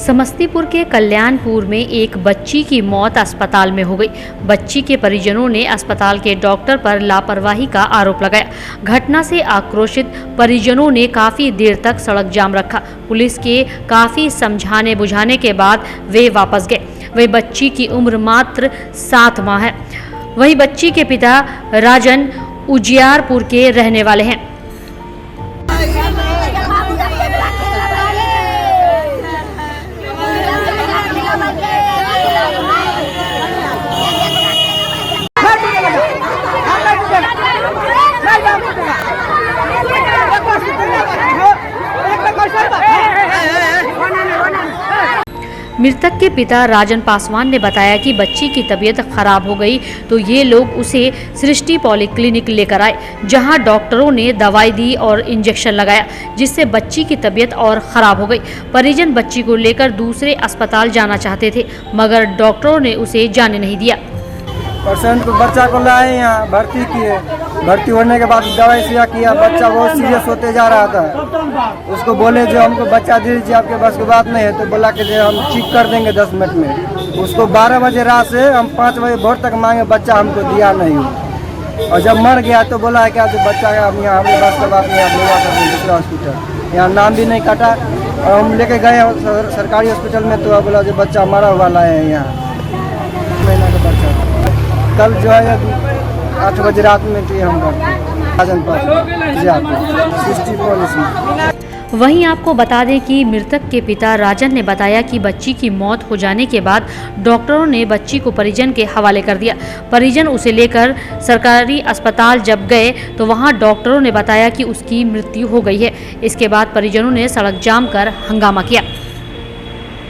समस्तीपुर के कल्याणपुर में एक बच्ची की मौत अस्पताल में हो गई। बच्ची के परिजनों ने अस्पताल के डॉक्टर पर लापरवाही का आरोप लगाया। घटना से आक्रोशित परिजनों ने काफी देर तक सड़क जाम रखा। पुलिस के काफी समझाने बुझाने के बाद वे वापस गए। वही बच्ची की उम्र मात्र 7 माह है। वही बच्ची के पिता राजन उजियारपुर के रहने वाले हैं। मृतक के पिता राजन पासवान ने बताया कि बच्ची की तबीयत खराब हो गई तो ये लोग उसे सृष्टि पॉलीक्लिनिक लेकर आए, जहां डॉक्टरों ने दवाई दी और इंजेक्शन लगाया, जिससे बच्ची की तबीयत और खराब हो गई। परिजन बच्ची को लेकर दूसरे अस्पताल जाना चाहते थे, मगर डॉक्टरों ने उसे जाने नहीं दिया। पेशेंट को बच्चा को लाए, यहाँ भर्ती किए। भर्ती होने के बाद दवाई सिया किया। बच्चा बहुत सीरियस होते जा रहा था। उसको बोले जो हमको बच्चा दे दीजिए, आपके पास की बात नहीं है, तो बोला कि जो हम ठीक कर देंगे 10 मिनट में। उसको 12 बजे रात से हम 5 बजे भोर तक मांगे, बच्चा हमको दिया नहीं। और जब मर गया तो बोला है क्या जो बच्चा यहाँ हमारे पास की बात नहीं, आप ले जाकर दूसरा हॉस्पिटल, यहाँ नाम भी नहीं काटा। और हम लेके गए सरकारी हॉस्पिटल में, तो बोला जो बच्चा मरा हुआ लाए हैं यहाँ, महीना का बच्चा। कल जो है 8 बजे रात में हम राजन में। वहीं आपको बता दें कि मृतक के पिता राजन ने बताया कि बच्ची की मौत हो जाने के बाद डॉक्टरों ने बच्ची को परिजन के हवाले कर दिया। परिजन उसे लेकर सरकारी अस्पताल जब गए तो वहां डॉक्टरों ने बताया कि उसकी मृत्यु हो गई है। इसके बाद परिजनों ने सड़क जाम कर हंगामा किया।